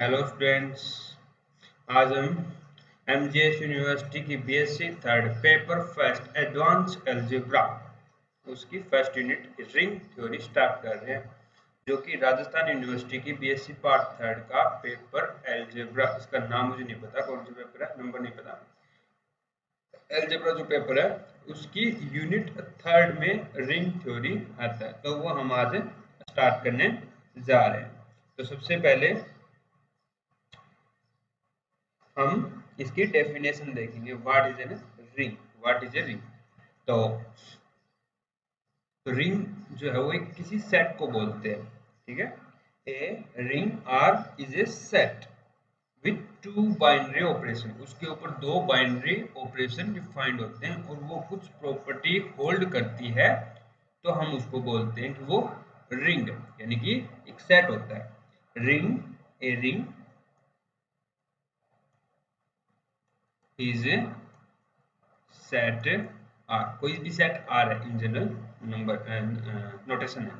Hello students, आज हम MGS university की BSc third paper first advance algebra उसकी first unit ring theory start कर रहे हैं, जो कि राजस्थान यूनिवर्सिटी की बीएससी पार्ट थर्ड का पेपर अलजेब्रा। इसका नाम मुझे नहीं पता, कौन सा पेपर है, नंबर नहीं पता। अलजेब्रा जो पेपर है उसकी यूनिट थर्ड में रिंग थ्योरी आता है, तो वो हम आज स्टार्ट करने जा रहे हैं। तो सबसे पहले हम इसकी डेफिनेशन देखेंगे। What is an ring, what is a ring. तो रिंग जो है वो एक किसी सेट को बोलते हैं, ठीक है। A ring R is a set with two binary operation, उसके ऊपर दो बाइनरी ऑपरेशन डिफाइंड होते हैं और वो कुछ प्रॉपर्टी होल्ड करती है, तो हम उसको बोलते हैं कि वो रिंग यानी कि एक सेट होता है। Ring, a ring is a set R, कोई भी सेट आर है इन जनरल नंबर नोटेशन है।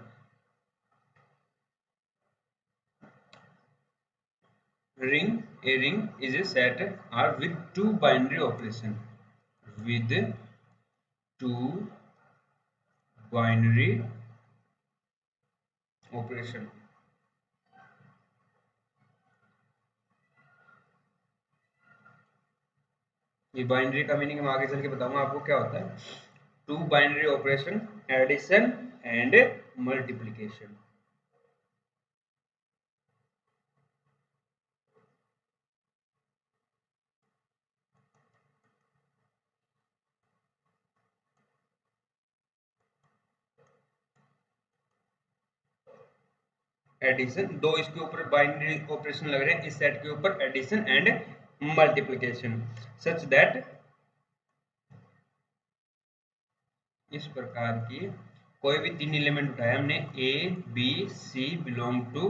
Ring, a ring is a set R with two binary operation, with two binary operation। ये बाइनरी का मीनिंग मैं आगे चल के बताऊंगा आपको क्या होता है। Two binary operation, addition and multiplication. Addition, दो इसके ऊपर बाइनरी ऑपरेशन लग रहे हैं इस सेट के ऊपर, addition and multiplication, such that, इस प्रकार की कोई भी तीन एलिमेंट उठाए हमने, A B C belong to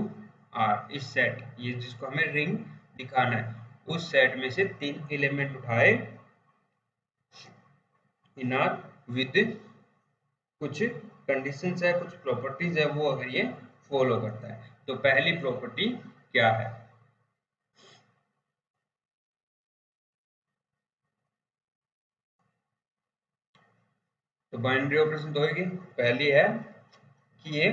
R, इस सेट, ये जिसको हमें रिंग दिखाना है, उस सेट में से तीन एलिमेंट उठाए इन आर विद कुछ कंडीशंस है, कुछ प्रॉपर्टीज है, वो अगर ये फॉलो करता है। तो पहली प्रॉपर्टी क्या है, तो बाइनरी ऑपरेशन तो होगी। पहली है कि ये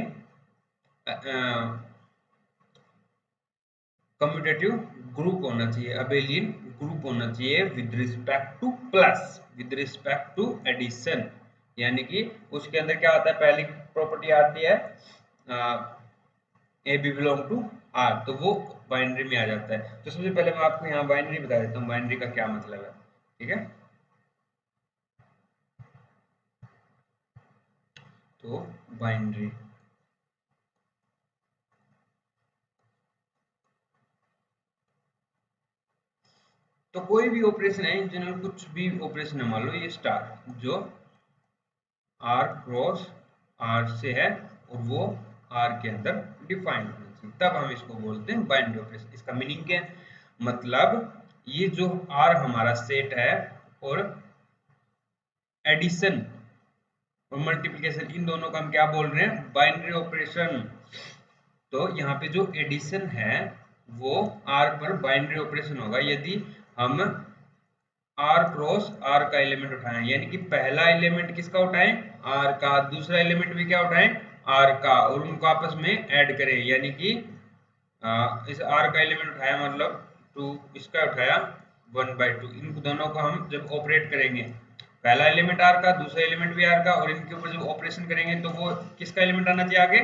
कम्यूटेटिव ग्रुप होना चाहिए, अबेलियन ग्रुप होना चाहिए with respect to plus, with respect to addition, यानी कि उसके अंदर क्या आता है, पहली प्रॉपर्टी आती है A B belong to R, तो वो बाइनरी में आ जाता है। तो सबसे पहले मैं आपको यहाँ बाइनरी बता देता हूँ, बाइनरी का क्या मतलब है, ठीक है। तो बाइनरी, तो कोई भी ऑपरेशन है इन जनरल, कुछ भी ऑपरेशन है, मान लो ये स्टार जो आर क्रॉस आर से है और वो आर के अंदर डिफाइन होना चाहिए, तब हम इसको बोलते हैं बाइनरी ऑपरेशन। इसका मीनिंग क्या है, मतलब ये जो आर हमारा सेट है और एडिशन और मल्टीप्लिकेशन, इन दोनों का हम क्या बोल रहे हैं, बाइनरी ऑपरेशन। तो यहाँ पे जो एडिशन है वो आर पर बाइनरी ऑपरेशन होगा यदि हम आर क्रॉस आर का एलिमेंट उठाएं, यानी कि पहला एलिमेंट किसका उठाएं, आर का, दूसरा एलिमेंट भी क्या उठाएं, आर का, और उनको आपस में ऐड करें, यानी कि इस आर का एलिमेंट उठाया मतलब टू, इसका उठाया 1/2, इन दोनों को हम जब ऑपरेट करेंगे, पहला एलिमेंट आर का, दूसरा एलिमेंट भी आर का, और इनके ऊपर जब ऑपरेशन करेंगे तो वो किसका एलिमेंट आना चाहिए आगे,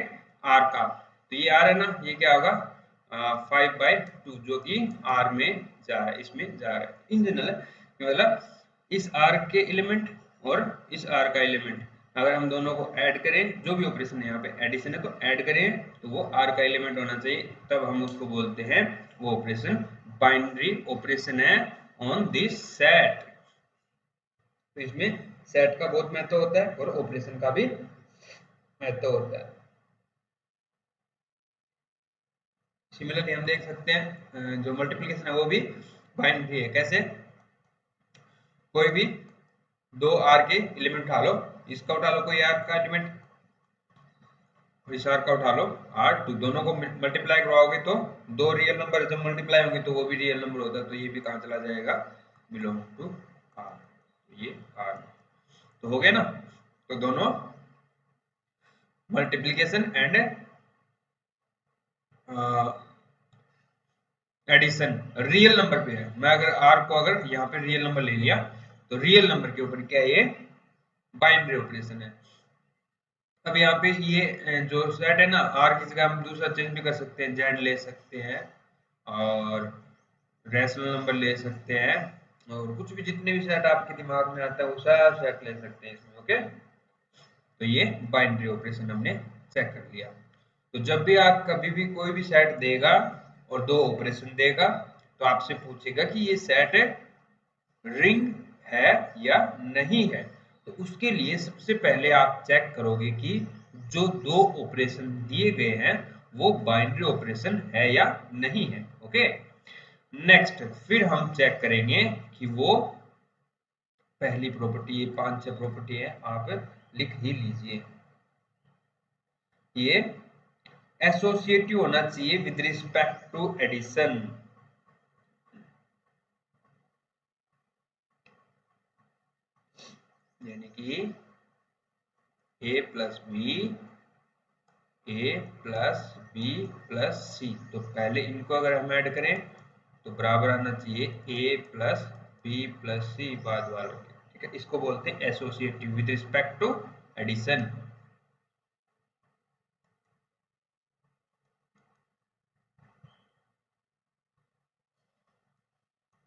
आर का। तो ये आर है ना, ये क्या होगा 5/2, जो कि आर में जा रहा है, इसमें जा रहा है। इन जनरल मतलब इस आर के एलिमेंट और इस आर का एलिमेंट अगर हम दोनों को ऐड करें, जो भी ऑपरेशन है यहाँ पे एडिशन है, तो ऐड करें तो वो आर का एलिमेंट होना चाहिए, तब हम उसको बोलते हैं वो ऑपरेशन बाइनरी ऑपरेशन है ऑन दिस सेट। तो इसमें सेट का बहुत महत्व होता है और ऑपरेशन का भी महत्व होता है। सिमिलरली हम देख सकते हैं जो मल्टीप्लिकेशन है वो भी बाइनरी है। कैसे, कोई भी दो आर के एलिमेंट उठा लो, इसका उठा लो कोई आर का एलिमेंट, और इस आर का उठा लो R2, दोनों को मल्टीप्लाई करवाओगे तो दो रियल नंबर जब मल्टीप्लाई होंगे तो वो भी रियल नंबर होता है, तो ये भी कहाँ चला जाएगा, बिलोंग टू R, ये R तो हो गया ना। तो दोनों multiplication and addition real number पे है। मैं अगर R को अगर यहाँ पे रियल नंबर ले लिया तो रियल नंबर के ऊपर क्या है, ये बाइनरी ऑपरेशन है। अब यहाँ पे ये जो सेट है ना, R की जगह हम दूसरा चेंज भी कर सकते हैं, जेड ले सकते हैं और रैशनल नंबर ले सकते हैं, और कुछ भी जितने भी सेट आपके दिमाग में आता है वो सब सेट ले सकते हैं इसमें। ओके, तो ये बाइनरी ऑपरेशन हमने चेक कर लिया। तो जब भी आप कभी भी कोई भी सेट देगा और दो ऑपरेशन देगा तो आपसे पूछेगा कि ये सेट रिंग है या नहीं है। तो उसके लिए सबसे पहले आप चेक करोगे कि जो दो ऑपरेशन दिए गए हैं वो बाइनरी ऑपरेशन है या नहीं है। ओके, नेक्स्ट फिर हम चेक करेंगे कि वो पहली प्रॉपर्टी, ये 5-6 प्रॉपर्टी है, आप लिख ही लीजिए। ये एसोसिएटिव होना चाहिए विद रिस्पेक्ट टू एडिशन। यानी कि ए plus B, A plus B plus C, तो पहले इनको अगर हम ऐड करें तो बराबर आना चाहिए A plus B plus C बाद वालों के। ठीक है, इसको बोलते हैं associative with respect to addition.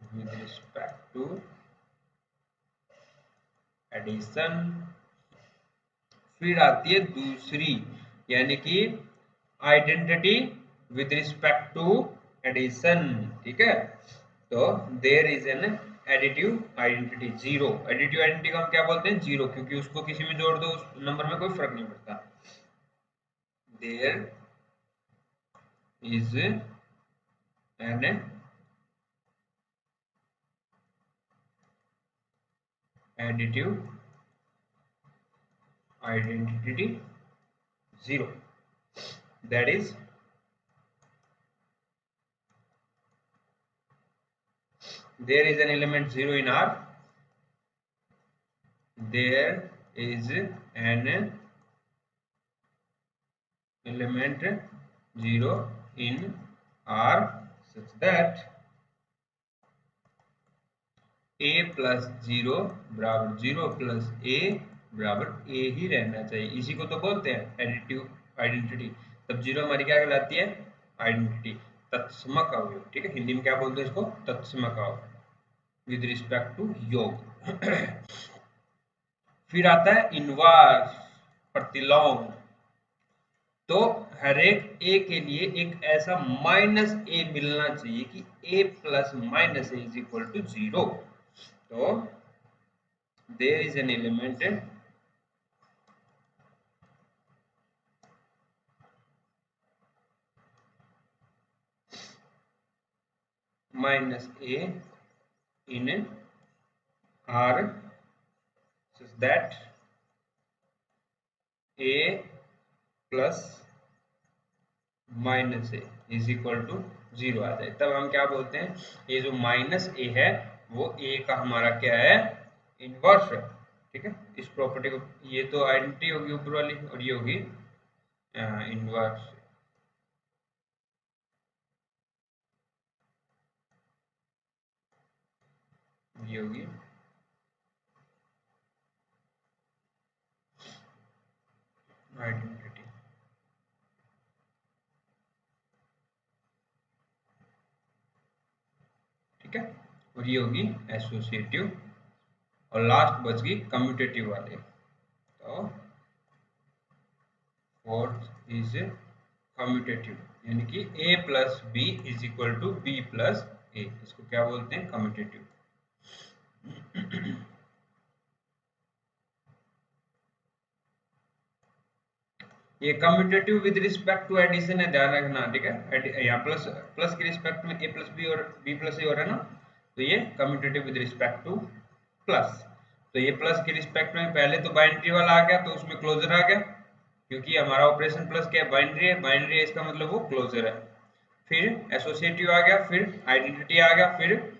With respect to addition. फिर आती है दूसरी, यानी कि identity with respect to addition. ठीक है, तो there is an additive identity zero. Additive identity को हम क्या बोलते हैं, जीरो, क्योंकि उसको किसी में जोड़ दो उस नंबर में कोई फर्क नहीं पड़ता। There is an additive identity zero, that is there is an element 0 in R, there is an element 0 in R such that a plus 0 बराबर 0 प्लस a बराबर a ही रहना चाहिए। इसी को तो बोलते हैं एडिटिव आइडेंटिटी। तब जीरो हमारी क्या कहलाती है, आइडेंटिटी, तत्समक अवयव। ठीक है, हिंदी में क्या बोलते हैं इसको, तत्समक अवयव विद रिस्पेक्ट टू योग। फिर आता है इनवर्स प्रतिलोम। तो हर एक ए के लिए एक ऐसा माइनस ए मिलना चाहिए कि ए plus minus a is equal to zero. तो there is an element minus a in R such that a plus minus a is equal to zero आ जाए। तब हम क्या बोलते हैं, ये जो माइनस ए है वो ए का हमारा क्या है, इनवर्स है। ठीक है, इस प्रॉपर्टी को, ये तो आइडेंटिटी होगी ऊपर वाली और ये होगी इनवर्स। ये होगी आइडेंटिटी। ठीक है, और ये होगी एसोसिएटिव, और लास्ट बच गई कम्यूटेटिव वाले। तो फोर्थ इज कम्यूटेटिव, यानी कि a plus b is equal to b plus a, इसको क्या बोलते हैं, कम्यूटेटिव। ये commutative with respect to addition है, ध्यान रखना। ठीक है, यहाँ प्लस प्लस के रिस्पेक्ट में ए प्लस बी और बी प्लस ए हो रहा है ना, तो ये commutative with respect to plus. तो ये प्लस के रिस्पेक्ट में पहले तो बाइनरी वाला आ गया तो उसमें क्लोजर आ गया, क्योंकि हमारा ऑपरेशन प्लस क्या है, बाइनरी है, इसका मतलब वो क्लोजर है। फिर एसोसिएटिव आ गया, फिर आइडेंटिटी आ गया, फिर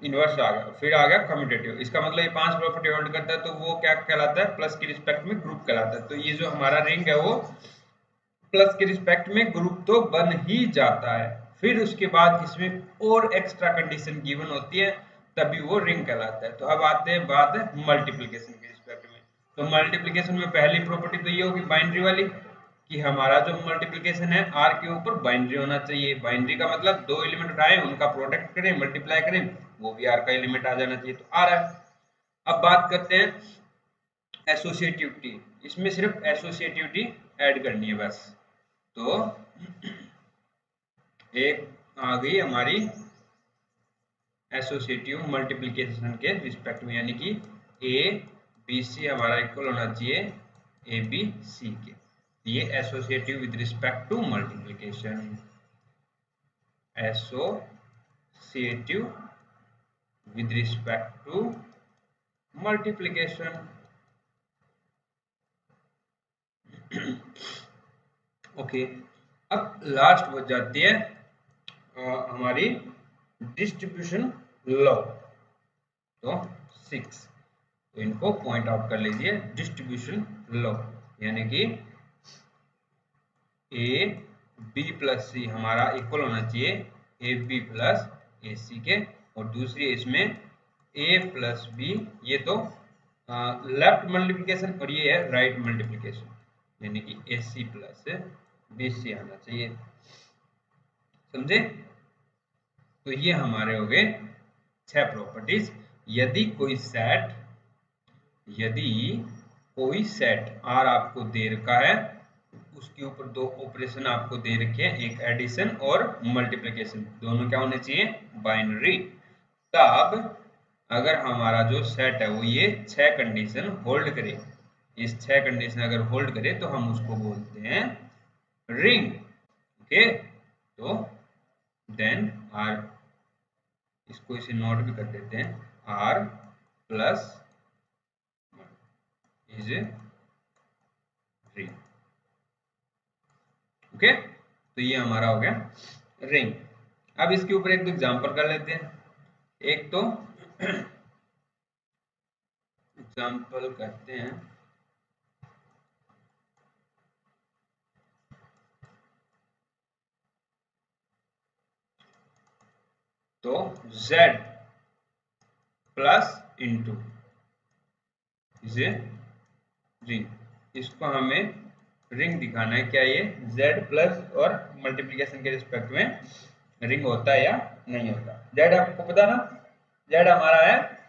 इनवर्स आ गया, फिर आ गया कम्यूटेटिव। इसका मतलब ये 5 प्रॉपर्टी होल्ड करता है, तो वो क्या कहलाता है, प्लस के रिस्पेक्ट में ग्रुप कहलाता है। तो ये जो हमारा रिंग है वो प्लस के रिस्पेक्ट में ग्रुप तो बन ही जाता है। फिर उसके बाद इसमें और एक्स्ट्रा कंडीशन गिवन होती है, तभी वो रिंग कहलाता है। तो अब आते हैं बात मल्टीप्लिकेशन के रिस्पेक्ट में। तो मल्टीप्लिकेशन में पहली प्रॉपर्टी तो ये होगी बाइनरी वाली, कि हमारा जो मल्टीप्लिकेशन है आर के ऊपर बाइनरी होना चाहिए। बाइनरी का मतलब दो एलिमेंट उठाए, उनका प्रोडक्ट करें, मल्टीप्लाई करें, वो भी आर का एलिमेंट आ जाना चाहिए, तो आ रहा है। अब बात करते हैं एसोसिएटिविटी। इसमें सिर्फ एसोसिएटिविटी ऐड करनी है बस। तो एक आ गई हमारी एसोसिएटिव मल्टीप्लिकेशन के रिस्पेक्ट में, यानी कि ए बी सी हमारा इक्वल होना चाहिए ए बी सी के। ये associative with respect to multiplication, associative with respect to multiplication. Okay, अब लास्ट बच जाती है हमारी डिस्ट्रीब्यूशन लॉ। तो 6, तो इनको पॉइंट आउट कर लीजिए। डिस्ट्रीब्यूशन लॉ यानी कि ए बी प्लस सी हमारा इक्वल होना चाहिए ए बी प्लस ए सी के, और दूसरी इसमें ए प्लस बी, ये तो लेफ्ट मल्टीप्लिकेशन, और ये है राइट मल्टीप्लिकेशन, यानी कि ए सी प्लस बी सी आना चाहिए। समझे? तो ये हमारे हो गए 6 प्रॉपर्टीज। यदि कोई सेट आर आपको दे रखा है, उसके ऊपर दो ऑपरेशन आपको दे रखे हैं, एक एडिशन और मल्टीप्लिकेशन, दोनों क्या होने चाहिए, बाइनरी। तब अगर हमारा जो सेट है वो ये 6 कंडीशन होल्ड करे, इस 6 कंडीशन अगर होल्ड करे तो हम उसको बोलते हैं रिंग। ओके, तो देन आर, इसको इसे नोट भी कर देते हैं, R plus is ring. Okay, तो ये हमारा हो गया रिंग। अब इसके ऊपर एक एग्जांपल कर लेते हैं। एक तो एग्जांपल करते हैं, तो z प्लस इंटू इसे रिंग, इसको हमें रिंग दिखाना है। क्या ये z प्लस और मल्टीप्लिकेशन के रिस्पेक्ट में रिंग होता है या नहीं होता? z आपको पता ना, z हमारा है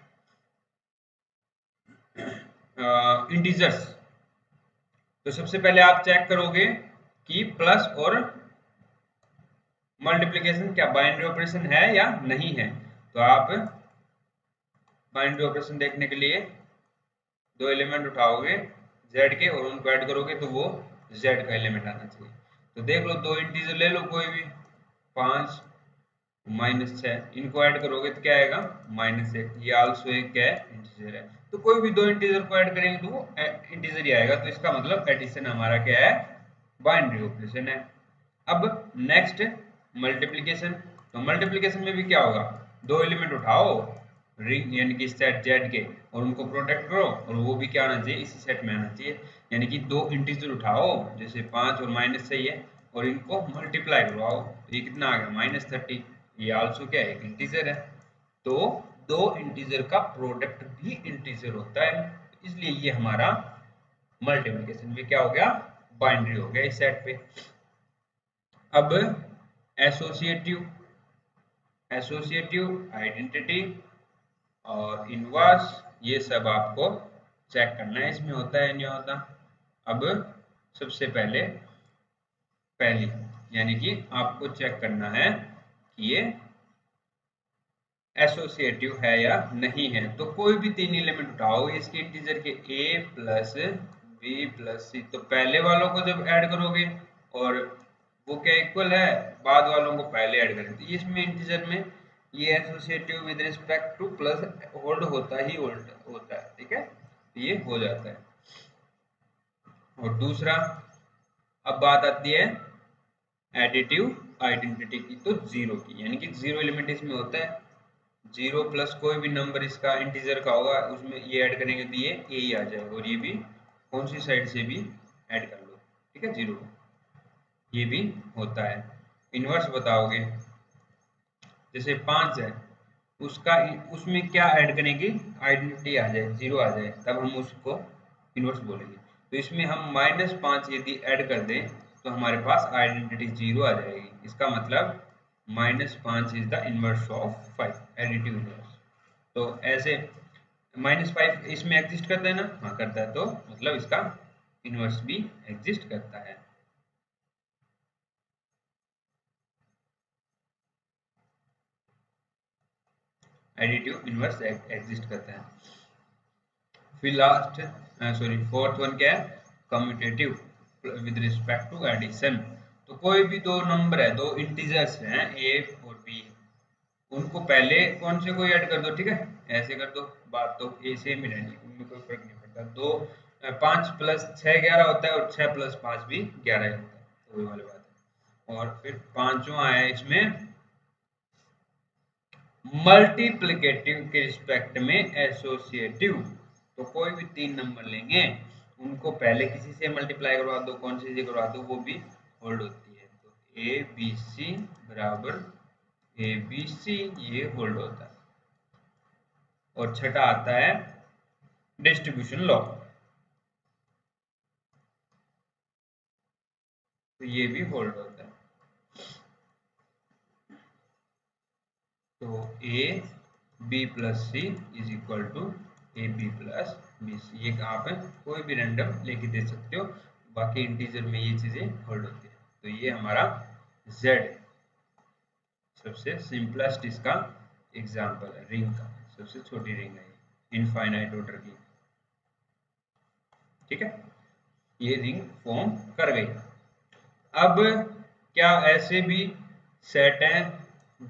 इंटीजर्स। तो सबसे पहले आप चेक करोगे कि प्लस और मल्टीप्लिकेशन क्या बाइनरी ऑपरेशन है या नहीं है। तो आप बाइनरी ऑपरेशन देखने के लिए दो एलिमेंट उठाओगे z के और उनको ऐड करोगे, तो वो z का एलिमेंट आना चाहिए। तो देख लो, दो इंटीजर ले लो कोई भी, 5 -6, इनको ऐड करोगे तो क्या आएगा, -1। ये आल्सो एक क्या है, इंटीजर है। तो कोई भी दो इंटीजर को ऐड करेंगे तो वो इंटीजर ही आएगा। तो इसका मतलब एडिशन हमारा क्या है, बाइनरी ऑपरेशन है। अब नेक्स्ट मल्टीप्लिकेशन। तो मल्टीप्लिकेशन में भी क्या होगा, दो एलिमेंट उठाओ रिंग यानी कि सेट जेड के, और उनको प्रोटेक्ट करो, और वो भी क्या आना चाहिए, इसी सेट में आना चाहिए। यानी कि दो इंटीजर उठाओ, जैसे 5 और -6 है, और इनको मल्टीप्लाई करवाओ, तो ये कितना आ गया, -30। ये आल्सो क्या है, एक इंटीजर है। तो दो इंटीजर का प्रोडक्ट भी इंटीजर होता है, इसलिए ये हमारा मल्टीप्लिकेशन में क्या हो गया, बाइनरी हो गया इस सेट पे। अब एसोसिएटिव, आइडेंटिटी और इनवर्स, ये सब आपको चेक करना है इसमें होता है नहीं होता। अब सबसे पहली यानी कि आपको चेक करना है कि ये एसोसिएटिव है या नहीं है। तो कोई भी तीन एलिमेंट उठाओ इसके इंटीजर के, a plus B plus C, तो पहले वालों को जब ऐड करोगे और वो क्या इक्वल है, बाद वालों को पहले ऐड करें, तो इसमें इंटीजर में ये associative with respect to plus hold होता ही होता है। ठीक है, ये हो जाता है। और दूसरा, अब बात आती है एडिटिव आइडेंटिटी की, तो जीरो की, यानी कि जीरो एलिमेंट इसमें होता है, जीरो प्लस कोई भी नंबर इसका इंटीजर का होगा उसमें ये ऐड करेंगे तो ये ए ही आ जाएगा, और ये भी कौन सी साइड से भी ऐड कर लो, ठीक है, जीरो, ये भी होता है। इनवर्स बताओगे, जैसे 5 है, उसका उसमें क्या ऐड करेंगे, आइडेंटिटी आ जाए, जीरो आ जाए, तब हम उसको इनवर्स बोलेंगे। तो इसमें हम -5 यदि ऐड कर दें तो हमारे पास आइडेंटिटी जीरो आ जाएगी। इसका मतलब -5 is the inverse of 5, additive inverse. तो ऐसे -5 इसमें एग्जिस्ट करता है ना, हाँ करता है, तो मतलब इसका इनवर्स भी एग्जिस्ट करता है। एडिटिव इनवर्स एग्जिस्ट करता है। फिर लास्ट, सॉरी फोर्थ वन क्या है, commutative with respect to addition. तो कोई भी दो नंबर है, दो इंटीजर्स हैं ए और बी, उनको पहले कौन से को ऐड कर दो, ठीक है, ऐसे कर दो, बात तो ए सेम ही रहनी, उनमें कोई फर्क नहीं पड़ता। 5 + 6 11 होता है, और 6 + 5 भी 11 ही होता है, तो वही वाली बात है। और फिर पांचवा है इसमें मल्टीप्लिकेटिव के रिस्पेक्ट में एसोसिएटिव। तो कोई भी 3 नंबर लेंगे, उनको पहले किसी से मल्टीप्लाई करवा दो, कौन सी से करवा दो, वो भी होल्ड होती है। तो ए बी सी बराबर ए बी सी, ये होल्ड होता है। और छठा आता है डिस्ट्रीब्यूशन लॉ, तो ये भी होल्ड होता है। तो A B plus C is equal to A B plus B C, ये आप कोई भी रैंडम लेके दे सकते हो, बाकी इंटीजर में ये चीजें होल्ड होती है। तो ये हमारा z सबसे सिंपलेस्ट इसका एग्जांपल है, रिंग का सबसे छोटी रिंग है, इनफाइनाइट ऑर्डर की, ठीक है, ये रिंग फॉर्म कर गई। अब क्या ऐसे भी सेट हैं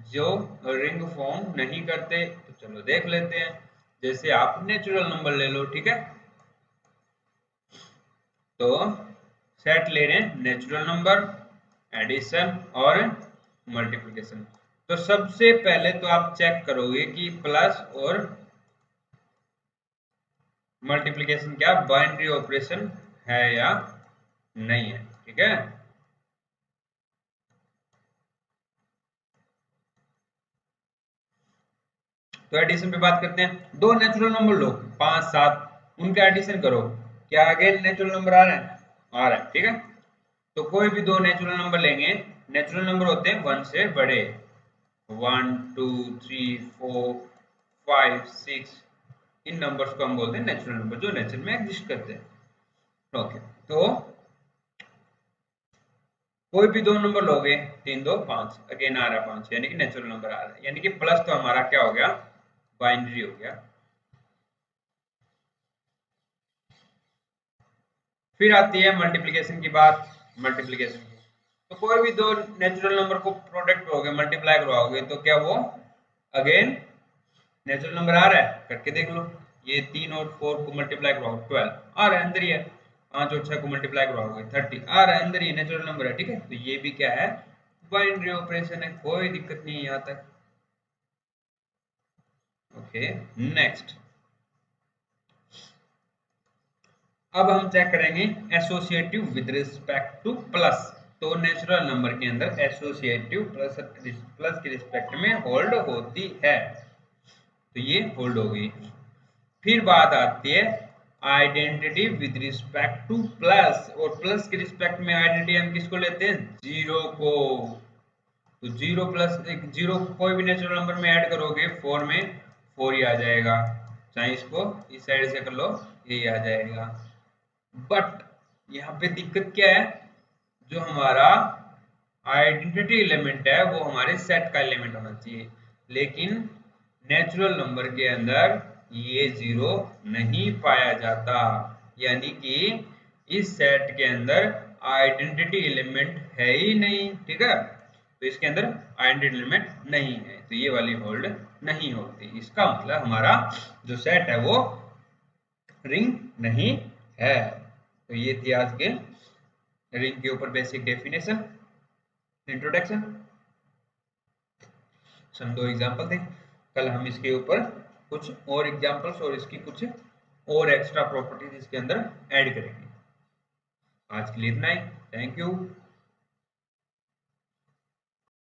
जो रिंग फॉर्म नहीं करते, तो चलो देख लेते हैं। जैसे आप नेचुरल नंबर ले लो, ठीक है, तो सेट ले रहे हैं नेचुरल नंबर, एडिशन और मल्टीप्लिकेशन। तो सबसे पहले तो आप चेक करोगे कि प्लस और मल्टीप्लिकेशन क्या बाइनरी ऑपरेशन है या नहीं है, ठीक है। तो एडिशन पे बात करते हैं। दो नेचुरल नंबर लो 5 7, उनका एडिशन करो, क्या अगेन नेचुरल नंबर आ रहा है, आ रहा है, ठीक है। तो कोई भी दो नेचुरल नंबर लेंगे, नेचुरल नंबर होते हैं 1 से बड़े, 1 2 3 4 5 6, इन नंबर्स को हम बोलते हैं नेचुरल नंबर, जो नेचर में एग्जिस्ट करते हैं। ओके, तो कोई भी दो नंबर लोगे, 3 2 5, अगेन आ रहा है 5, यानी कि नेचुरल नंबर आ रहा है, यानी कि प्लस तो हमारा क्या हो गया, बाइनरी हो गया। फिर आती है मल्टीप्लिकेशन की बात, मल्टीप्लिकेशन की, तो कोई भी दो नेचुरल नंबर को प्रोडक्ट करोगे, मल्टीप्लाई करवाओगे, तो क्या वो अगेन नेचुरल नंबर आ रहा है, करके देख लो। ये 3 और 4 को मल्टीप्लाई करवाओ 12 आ रहा है, अंदर ही है। 5 और 6 को मल्टीप्लाई करवाओगे 30 आ रहा है, अंदर ही नेचुरल नंबर है, ठीक है। तो ये भी क्या है, बाइनरी ऑपरेशन है, कोई दिक्कत नहीं है यहाँ तक। ओके, नेक्स्ट, अब हम चेक करेंगे associative with respect to plus. तो नेचुरल नंबर के अंदर एसोसिएटिव प्लस प्लस के रिस्पेक्ट में होल्ड होती है, तो ये होल्ड हो गई। फिर बात आती है identity with respect to plus, और प्लस के रिस्पेक्ट में आइडेंटिटी हम किसको लेते हैं, जीरो को। तो जीरो प्लस एक जीरो कोई भी नेचुरल नंबर में ऐड करोगे 4 में 4 ही आ जाएगा, चाहे इसको इस साइड से कर लो, ये आ जाएगा। बट यहाँ पे दिक्कत क्या है, जो हमारा आइडेंटिटी एलिमेंट है वो हमारे सेट का एलिमेंट होना चाहिए, लेकिन नेचुरल नंबर के अंदर ये जीरो नहीं पाया जाता, यानी कि इस सेट के अंदर आइडेंटिटी एलिमेंट है ही नहीं, ठीक है। तो इसके अंदर आइडेंटिटी एलिमेंट नहीं है, तो ये वाली होल्ड नहीं होती। इसका मतलब हमारा जो सेट है वो रिंग नहीं है। तो ये थी आज के रिंग के ऊपर बेसिक डेफिनेशन, इंट्रोडक्शन। हम 2 एग्जाम्पल थे, कल हम इसके ऊपर कुछ और एग्जाम्पल्स और इसकी कुछ और एक्स्ट्रा प्रॉपर्टीज इसके अंदर ऐड करेंगे। आज के लिए इतना ही, थैंक यू।